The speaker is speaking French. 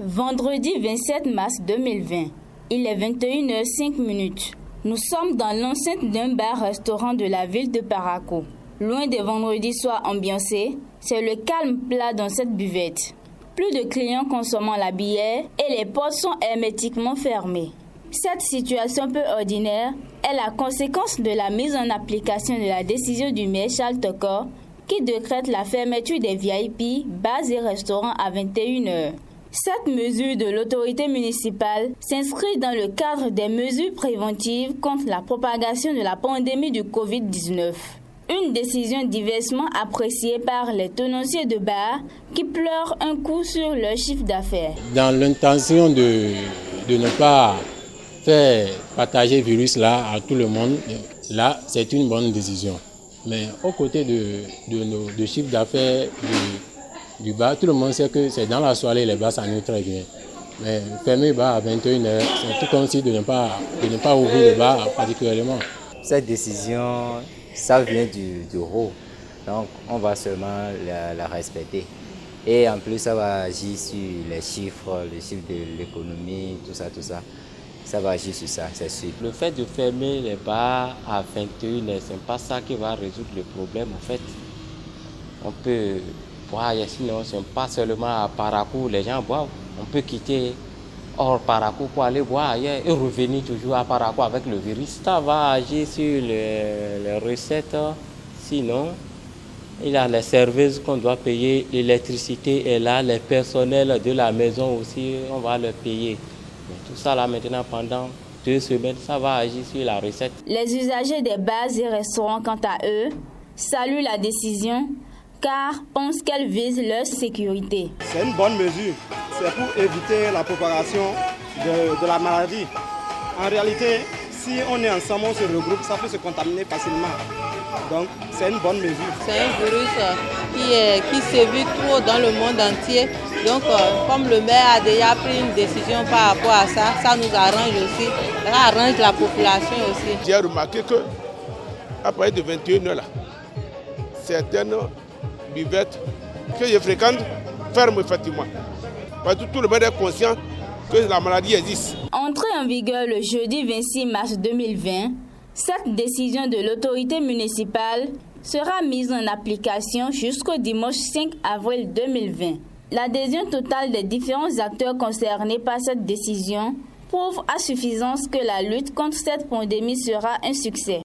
Vendredi 27 mars 2020, il est 21h05. Nous sommes dans l'enceinte d'un bar-restaurant de la ville de Parakou. Loin des vendredis soirs ambiancés, c'est le calme plat dans cette buvette. Plus de clients consommant la bière et les portes sont hermétiquement fermées. Cette situation peu ordinaire est la conséquence de la mise en application de la décision du maire Charles Tokor qui décrète la fermeture des VIP, bars et restaurants à 21h. Cette mesure de l'autorité municipale s'inscrit dans le cadre des mesures préventives contre la propagation de la pandémie du Covid-19. Une décision diversement appréciée par les tenanciers de bars qui pleurent un coup sur leur chiffre d'affaires. Dans l'intention de ne pas faire partager le virus là à tout le monde, là c'est une bonne décision. Mais aux côtés de chiffre d'affaires du bar, tout le monde sait que c'est dans la soirée, les bars s'animent très bien. Mais fermer le bar à 21h, c'est tout comme si de ne pas ouvrir le bar particulièrement. Cette décision, ça vient du haut, donc on va seulement la respecter. Et en plus, ça va agir sur les chiffres de l'économie, tout ça. Ça va agir sur ça, c'est sûr. Le fait de fermer les bars à 21h, ce n'est pas ça qui va résoudre le problème en fait. On peut boire, sinon ce n'est pas seulement à Parakou les gens boivent. On peut quitter hors Parakou pour aller boire ailleurs et revenir toujours à Parakou avec le virus. Ça va agir sur les recettes. Sinon, il y a les serveuses qu'on doit payer, l'électricité est là, les personnels de la maison aussi, on va leur payer. Mais tout ça là maintenant pendant 2 semaines, ça va agir sur la recette. Les usagers des bars et restaurants, quant à eux, saluent la décision car pensent qu'elle vise leur sécurité. C'est une bonne mesure. C'est pour éviter la propagation de la maladie. En réalité, si on est ensemble, on se regroupe, ça peut se contaminer facilement. Donc, c'est une bonne mesure. C'est un virus qui sévit trop dans le monde entier. Donc, comme le maire a déjà pris une décision par rapport à ça, ça nous arrange aussi. Ça arrange la population aussi. J'ai remarqué que à partir de 21h, là, certaines buvettes que je fréquente ferment effectivement. Parce que tout le monde est conscient que la maladie existe. Entrée en vigueur le jeudi 26 mars 2020, cette décision de l'autorité municipale sera mise en application jusqu'au dimanche 5 avril 2020. L'adhésion totale des différents acteurs concernés par cette décision prouve à suffisance que la lutte contre cette pandémie sera un succès.